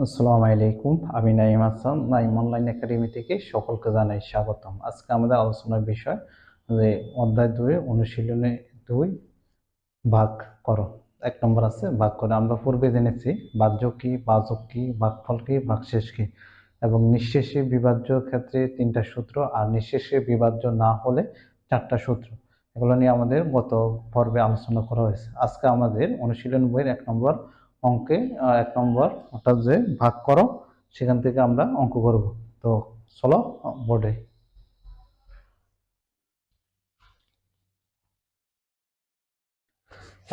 আসসালামু আলাইকুম, আমি নাইম হাসান। নাইম অনলাইন একাডেমি থেকে সকলকে জানাই স্বাগতম। আজকে আমাদের আলোচনার বিষয় যে অধ্যায় 2 অনুশীলনে 2 ভাগ করো। 1 নম্বর আছে ভাগ করো। আমরা পূর্বে জেনেছি বাহ্য কি, বাচক কি, ভাগফল কি, ভাগশেষ কি এবং নিঃশেষে বিভাজ্য ক্ষেত্রে 3টা সূত্র আর নিঃশেষে বিভাজ্য না হলে 4টা সূত্র। এগুলো নিয়ে আমাদের গত পর্বে আলোচনা করা হয়েছে। আজকে আমাদের অনুশীলন বইয়ের 1 নম্বর অঙ্কে 1 নম্বর অর্থাৎ যে ভাগ করো সেখান থেকে আমরা অঙ্ক করব। তো চলো বোর্ডে।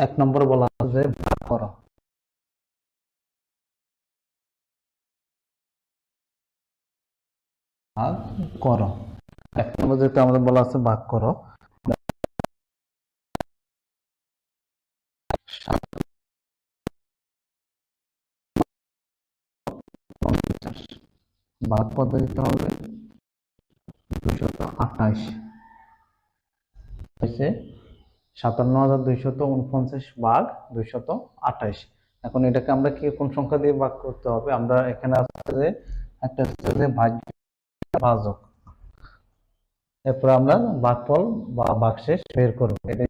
1 নম্বর বলা আছে যে ভাগ করো। ভাগ করো 1 নম্বর যেটা আমাদের বলা আছে ভাগ করো, ভাগ পদ্ধতিতে হবে 228 হয়েছে 57,249 ভাগ 228। এখন এটাকে আমরা কি কোন সংখ্যা দিয়ে ভাগ করতে হবে? আমরা এখানে আছে যে একটা হচ্ছে যে ভাজক, এরপর আমরা ভাগফল বা ভাগশেষ বের করব। এটা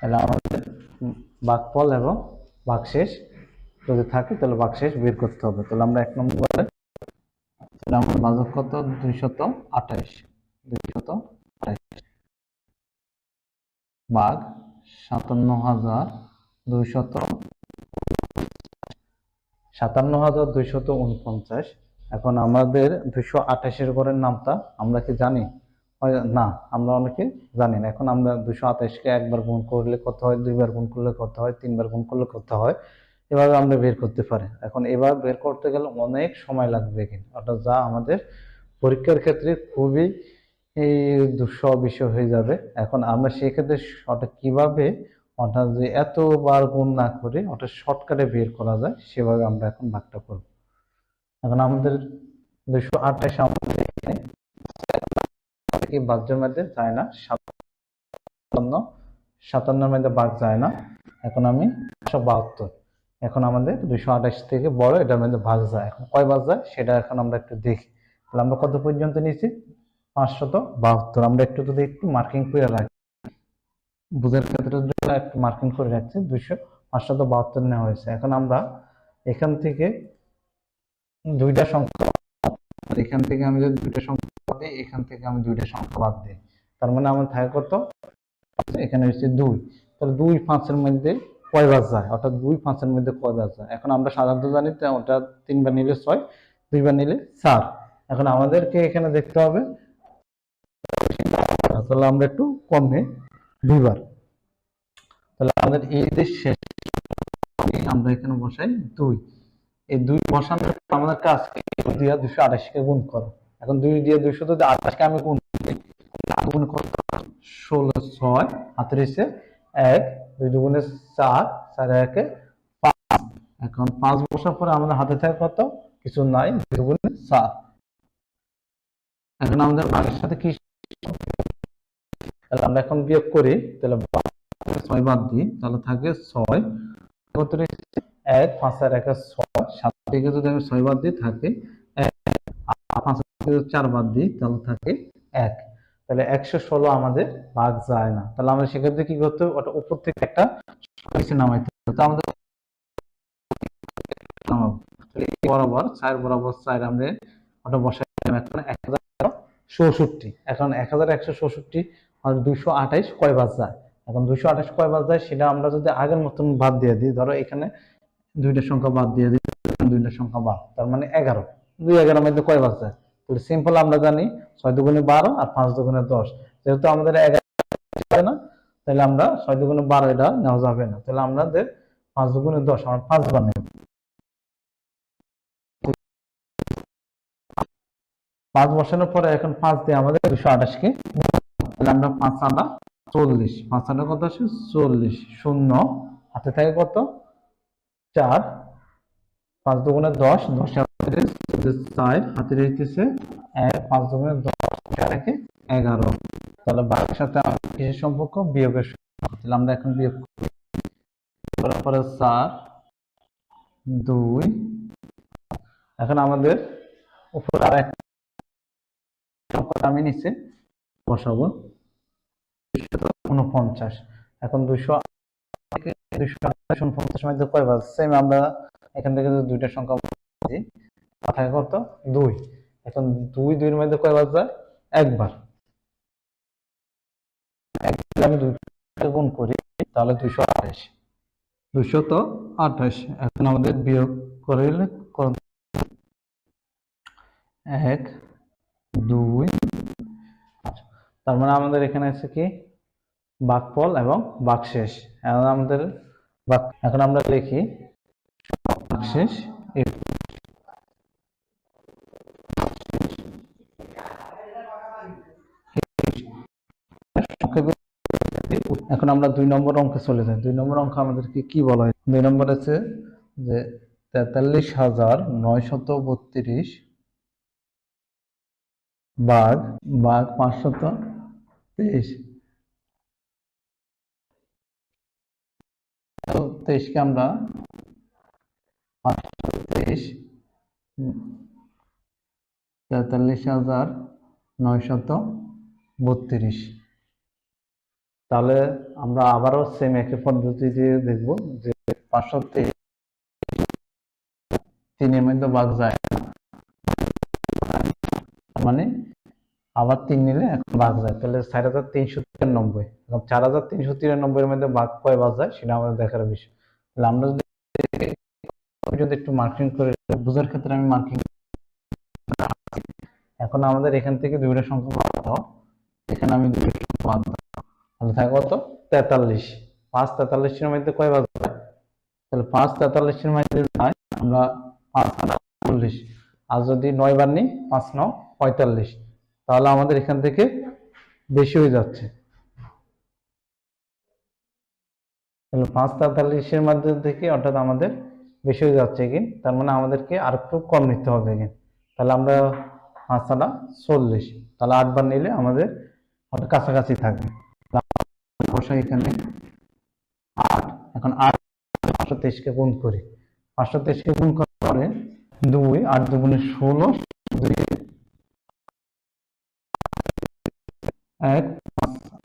তাহলে আমাদের ভাগফল এবং ভাগশেষ যদি থাকে তাহলে ভাগশেষ বের করতে হবে। তাহলে আমরা 1 নম্বরে আমার ভাজক কত 228 ভাগ 57,249। এখন আমাদের 228 ঘরের নামটা আমরা কি জানি? না, আমরা অনেকে জানি না। এখন আমরা 228কে একবার গুণ করলে কত হয়, দুইবার গুণ করলে কত হয়, তিনবার গুণ করলে কত হয়, এভাবে আমরা বের করতে পারি। এখন এবার বের করতে গেলে অনেক সময় লাগবে, কিন্তু অর্থাৎ যা আমাদের পরীক্ষার ক্ষেত্রে খুবই দুঃসহ বিষয় হয়ে যাবে। এখন আমরা সেক্ষেত্রে ওটা কিভাবে, অর্থাৎ যে এতবার গুণ না করে ওটা শর্টকাটে বের করা যায় সেভাবে আমরা এখন ভাগটা করব। এখন আমাদের 228 আমাদের এখানে কি ভাজ্যের মধ্যে যায় না, 57 মধ্যে ভাগ যায় না। এখন আমি 172, এখন আমাদের 228 থেকে বড় এটার মধ্যে ভাগ যায়। এখন কয় ভাগ যায় সেটা এখন আমরা একটু দেখি। তাহলে আমরা কত পর্যন্ত নিয়েছি? 572। আমরা একটু যদি একটু মার্কিং করে রাখি, বুঝার ক্ষেত্রে একটু মার্কিং করে রাখছি, 572 নেওয়া হয়েছে। এখন আমরা এখান থেকে দুইটা সংখ্যা, এখান থেকে আমি যদি দুইটা সংখ্যা বাদ দিই, এখান থেকে আমি দুইটা সংখ্যা বাদ দিই, তার মানে আমার থাকে কত? এখানে হচ্ছে 2। তাহলে 2 5-এর মধ্যে কয় বার যায়, অর্থাৎ 2 5-এর মধ্যে কয় বার যায়? এখন আমরা সাধারণত জানি ওটা 3 বার নিলে 6, 2 বার নিলে 4। এখন আমাদেরকে এখানে দেখতে হবে, তাহলে আমরা একটু কম নেই, 2 বার। তাহলে আমাদের এই যে শেষ আমরা এখানে বসাই 2। এই 2 বসানোর আমাদের কাজ কি? 2 দিয়ে 228 কে গুণ করো। এখন 2 দিয়ে 228 কে আমি গুণ করতে 16 6 হাতে রয়েছে 1, 2 দুগুণে 4, 4 একে 5। এখন 5 বসার পরে আমাদের হাতে থাকে কত? কিছু নাই, 2 দুগুণে 4। এখন আমাদের ভাগের সাথে কি, তাহলে আমরা এখন বিয়োগ করি, তাহলে 6 বাদ দিই, তাহলে থাকে 6 কত রয়েছে 1, 5 আর 1 6, 7 থেকে যদি আমি 6 বাদ দিই থাকে 1, আর 5 থেকে যদি 4 বাদ দিই তাহলে থাকে 1। তাহলে 116 আমাদের ভাগ যায় না। তাহলে আমরা সেক্ষেত্রে কি করতে হবে? ওটা উপর থেকে একটা নিচে নামাইতে হবে। তো আমাদের নামাবো, বরাবর 4 বরাবর 4 আমরা ওটা বসাই। এখন 1064, এখন 1164 আর 228 কয় বার যায়? এখন 228 কয় বার যায় সেটা আমরা যদি আগের মতন বাদ দিয়ে দিই, ধরো এখানে দুইটা সংখ্যা বাদ দিয়ে দিই, দুইটা সংখ্যা বাদ, তার মানে 11। 2 11 মধ্যে কয় বার যায়? তাহলে সিম্পল আমরা জানি 6 দুগুণে 12 আর 5 দুগুণে 10। যেহেতু আমাদের 11 না, তাহলে আমরা 6 দুগুণে 12 এটা নেওয়া যাবে না। তাহলে আমাদের 5 দুগুণে 10, আমরা 5 বার নেব। 5 বসানোর পরে এখন 5 দিয়ে আমাদের 228 কে, তাহলে আমরা 5 আনা 40, 5 আনা কত আসে 40, শূন্য হাতে থাকে কত 4, 5 দুগুণে 10, 10 4 হাতে রইতেছে 1, 5 দুগুণে 10, 4 একে 11। তাহলে ভাগের সাথে আমাদের কিসের সম্পর্ক? বিয়োগের সম্পর্ক। তাহলে আমরা এখন বিয়োগ করার পরে 4 2। এখন আমাদের উপর আর এক সংখ্যা আমি নিচে বসাবো 249। এখন 249 মধ্যে কয় বাজছে? সেম আমরা এখান থেকে যদি দুইটা সংখ্যা দিই থাকে কত? 2। এখন 2 2 এর মধ্যে কয় বাজছে? একবার। আমি 2 গুণ করি তাহলে 228। 228। এখন আমাদের বিয়োগ করলে 1 2। তার মানে আমাদের এখানে আছে কি ভাগফল এবং ভাগশেষ। এখন আমাদের এখন আমরা লিখি ভাগশেষ এখন আমরা 2 নম্বর অঙ্কে চলে যাই। 2 নম্বর অঙ্ক আমাদেরকে কি বলা হয়? 2 নম্বর আছে যে 43,932 ভাগ 523। তো 23 কে আমরা 523 43,932। তাহলে আমরা আবারও সেম একই পদ্ধতি দিয়ে দেখব যে 523 3 এর মধ্যে ভাগ যায় না, মানে আবার 3 নিলে এখন ভাগ যায়। তাহলে 4393 এবং 4393 এর মধ্যে ভাগ কয় ভাগ যায় সেটা আমাদের দেখার বিষয়। তাহলে আমরা যদি একটু মার্কিং করে বোঝার ক্ষেত্রে আমি মার্কিং। এখন আমাদের এখান থেকে দুইটা সংখ্যা বাদ দাও, এখানে আমি দুইটা সংখ্যা বাদ দাও, তাহলে থাকে কত? 43। 5 43 এর মধ্যে কয় ভাগ যায়? তাহলে 5 43 এর মধ্যে যায় আমরা 5 40। আর যদি 9 বার নিই 5 9 45, তাহলে আমাদের এখান থেকে বেশি হয়ে যাচ্ছে। তাহলে 5 43 এর মধ্যে থেকে অর্থাৎ আমাদের বেশি হয়ে যাচ্ছে কি, তার মানে আমাদেরকে আর একটু কম নিতে হবে কি। তাহলে আমরা 5 40, তাহলে 8 বার নিলে আমাদের কাছাকাছি থাকবে। বসাই এখানে 8। এখন 8 523 কে গুণ করি। 523 কে গুণ করার পরে 2 8 2 16 2 1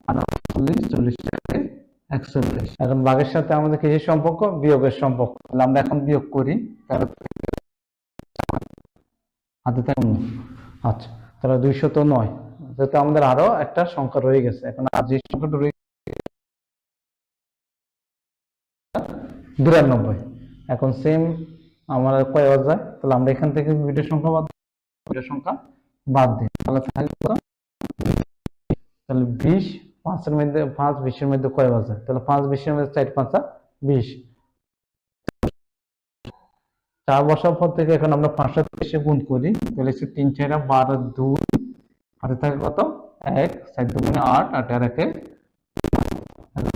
48 40 41। এখন ভাগের সাথে আমাদের কিসের সম্পর্ক? বিয়োগের সম্পর্ক। তাহলে আমরা এখন বিয়োগ করি। হাতে থাকুন। আচ্ছা, তাহলে 209, যেহেতু আমাদের আরো একটা সংখ্যা রয়ে গেছে। এখন আর যে সংখ্যাটা রয়ে 92। এখন সেম আমার কয় বাদ যায়? তাহলে আমরা এখান থেকে দুইটা সংখ্যা বাদ দিই, তাহলে থাকে কত? তাহলে 20। 5 এর মধ্যে 5 20 এর মধ্যে কয় বাদ যায়? তাহলে 5 20 এর মধ্যে 4 5 20। 4 বসার পর থেকে এখন আমরা 523 গুণ করি, তাহলে 3 4 12 2 হাতে থাকে কত? 1 4 2 8 8 আর 1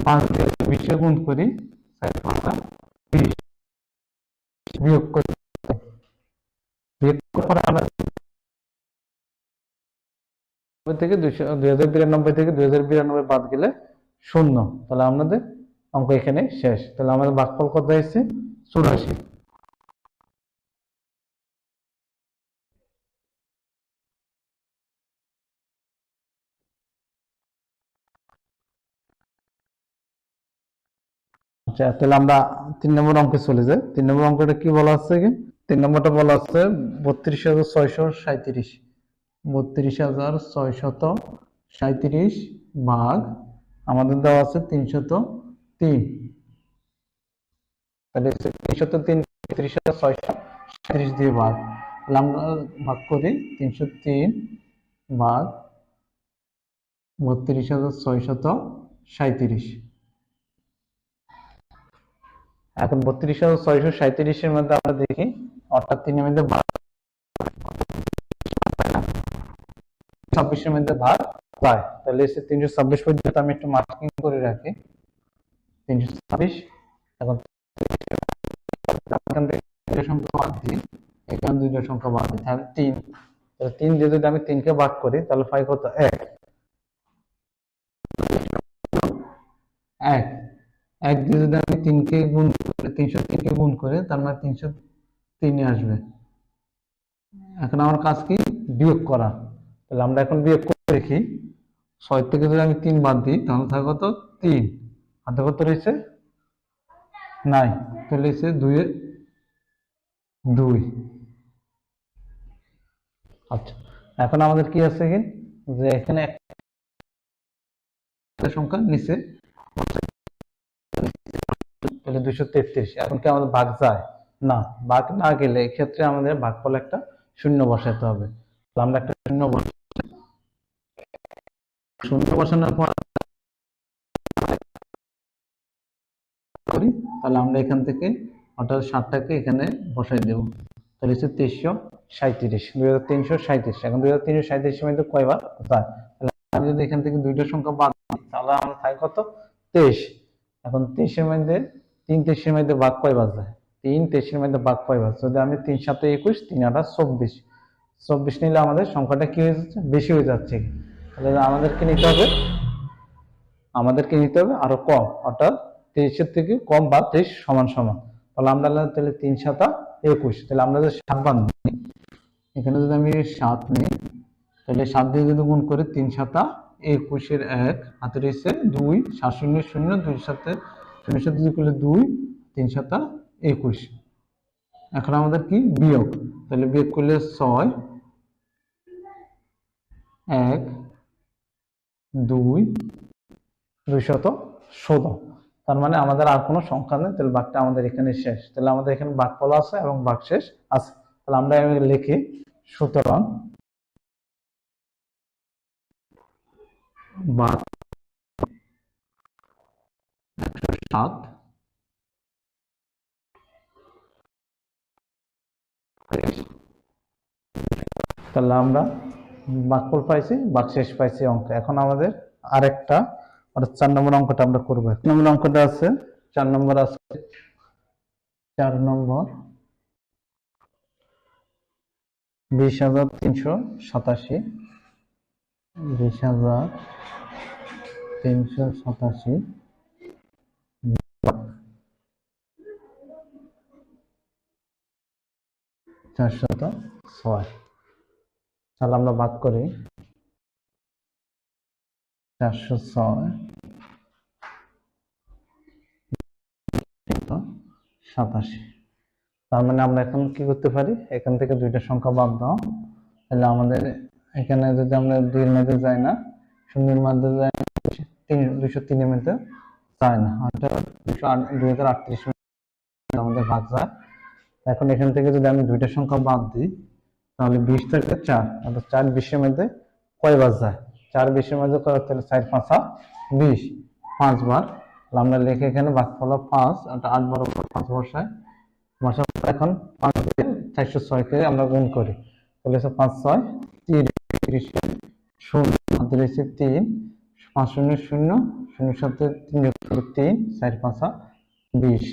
5 দিয়ে 20 গুণ করি 4 5 20 বিয়োগ করি। বিয়োগ করার আমরা থেকে 2092 থেকে 2092 বাদ গেলে 0। তাহলে আমাদের অঙ্ক এখানে শেষ। তাহলে আমাদের ভাগফল কত হয়েছে? 84। আচ্ছা, তাহলে আমরা 3 নম্বর অঙ্কে চলে যাই। 3 নম্বর অঙ্কটা কি বলা আছে কি? 3 নম্বরটা বলা আছে 32,637। 32,637 ভাগ আমাদের দেওয়া আছে 303। তাহলে 303 33,637 দিয়ে ভাগ। তাহলে আমরা ভাগ করি 303 ভাগ 32,637। এখন 32,637 এর মধ্যে আমরা দেখি অর্থাৎ 3 এর মধ্যে 26 এর মধ্যে ভাগ যায়। তাহলে 326 পর্যন্ত আমি একটু মার্কিং করে রাখি। 326। এখন এখান থেকে দুইটা সংখ্যা বাদ দিই, এখানে দুইটা সংখ্যা বাদ দিই, তাহলে 3। তাহলে 3 দিয়ে যদি আমি 3 কে ভাগ করি তাহলে পাই কত? 1। এক এক দিয়ে যদি আমি 3কে গুণ করে 303কে গুণ করে তার মানে 303 আসবে। এখন আমার কাজ কি বিয়োগ করা, তাহলে আমরা এখন বিয়োগ করে দেখি। 6 থেকে যদি আমি 3 বাদ দিই তাহলে থাকে কত 3, হাতে কত রয়েছে নাই, তাহলে হচ্ছে 2 এ 2। আচ্ছা, এখন আমাদের কি আছে কি যে এখানে একটা সংখ্যা নিচে, তাহলে 233। এখন কি আমাদের ভাগ যায় না? ভাগ না গেলে এক্ষেত্রে আমাদের ভাগফল একটা শূন্য বসাতে হবে। তাহলে আমরা একটা শূন্য বসানোর পর করি, তাহলে আমরা এখান থেকে অর্থাৎ 7টাকে এখানে বসাই দেব। তাহলে হচ্ছে 2337, 2337। এখন 2337 মধ্যে কয়বার যায়? তাহলে আমি যদি এখান থেকে দুইটা সংখ্যা বাদ দিই তাহলে আমরা থাকে কত 23। এখন 23-এর মধ্যে 3 23-এর মধ্যে ভাগ কয়বার যায়? 3 23-এর মধ্যে ভাগ কয়বার? যদি আমি 3 7 21, 3 8 24, 24 নিলে আমাদের সংখ্যাটা কি হয়ে যাচ্ছে? বেশি হয়ে যাচ্ছে। তাহলে আমাদেরকে নিতে হবে আরো কম, অর্থাৎ 23-এর থেকে কম বা 23 সমান সমান। তাহলে আমরা তাহলে 3 7 21, তাহলে আমরা যদি 7 বাদ দিই, এখানে যদি আমি 7 নিই তাহলে 7 দিয়ে যদি গুণ করি 3 7 21-এর 1, হাতে রয়েছে 2, 7 0 0, 2 7 0 7 যদি করলে 2, 3 7 21। এখন আমাদের কি বিয়োগ, তাহলে বিয়োগ করলে 6 1 2 216। তার মানে আমাদের আর কোনো সংখ্যা নেই, তাহলে ভাগটা আমাদের এখানে শেষ। তাহলে আমাদের এখানে ভাগফল আছে এবং ভাগশেষ আছে। তাহলে আমরা লিখি, সুতরাং ভাগ 107, তাহলে আমরা ভাগফল পাইছি, ভাগশেষ পাইছি অঙ্ক। এখন আমাদের আরেকটা অর্থাৎ 4 নম্বর অঙ্কটা আমরা করবো। 1 নম্বর অঙ্কটা আছে, 4 নম্বর আছে, 4 নম্বর 20,387, 20,387 406। তাহলে আমরা ভাগ করি 406 87। তার মানে আমরা এখন কি করতে পারি, এখান থেকে দুইটা সংখ্যা বাদ দাও, তাহলে আমাদের এখানে যদি আমরা 2 এর মধ্যে যাই না, 0 এর মধ্যে যাই না, 203 এর মধ্যে যায় না, অর্থাৎ 2038 আমাদের ভাগ যায়। এখন এখান থেকে যদি আমি দুইটা সংখ্যা বাদ দিই তাহলে 20 থেকে 4, অর্থাৎ 4 20-এর মধ্যে কয়বার যায়? 4 20-এর মধ্যে কয়, তাহলে 4 5 20, 5 বার। আমরা লিখে এখানে ভাগফল 5, অর্থাৎ 8 বার 5 বসায়। এখন 5 দিয়ে 406-কে আমরা গুণ করি, তাহলে 5 6 30, 0 হাতে রয়েছে 3, 5 0 0, 0 7 3 3, 4 5 20।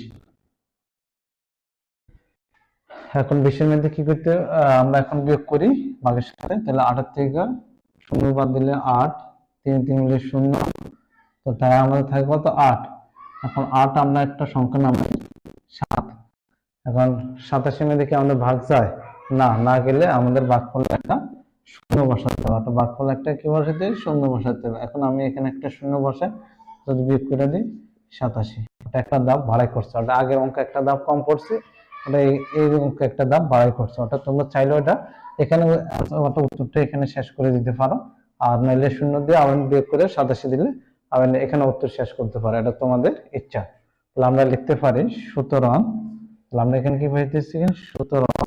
এখন 20-এর মধ্যে কি করতে, আমরা এখন বিয়োগ করি ভাগের সাথে, তাহলে 8 থেকে 0 বাদ দিলে 8, 3 3 মিলে 0, তো তাই আমাদের থাকে কত 8। এখন 8 আমরা একটা সংখ্যা নামাই 7। এখন 87-এর মধ্যে কি আমাদের ভাগ যায় না? না গেলে আমাদের ভাগফল একটা শূন্য বসাতে হবে, অর্থাৎ ভাগফল একটা কি বসাতে হবে? শূন্য বসাতে হবে। এখন আমি এখানে একটা শূন্য বসাই, যদি বিয়োগ করে দিই 87, এটা একটা ধাপ বাড়াই করছে, ওটা আগের অঙ্ক একটা ধাপ কম করছে, ওটা এই অঙ্ক একটা ধাপ বাড়াই করছে। ওটা তোমরা চাইলে ওটা এখানে ওটা উত্তরটা এখানে শেষ করে দিতে পারো, আর নাইলে শূন্য দিয়ে আবার বিয়োগ করে 87 দিলে আবার এখানে উত্তর শেষ করতে পারো, এটা তোমাদের ইচ্ছা। তাহলে আমরা লিখতে পারি সুতরাং, আমরা এখানে কি পাইতেছি, সুতরাং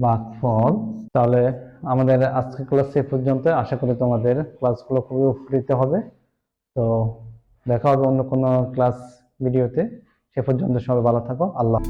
ভাগফল। তাহলে আমাদের আজকের ক্লাস এ পর্যন্ত। আশা করি তোমাদের ক্লাসগুলো খুবই উপকৃত হবে। তো দেখা হবে অন্য কোনো ক্লাস ভিডিওতে। সে পর্যন্ত সবাই ভালো থাকো। আল্লাহ।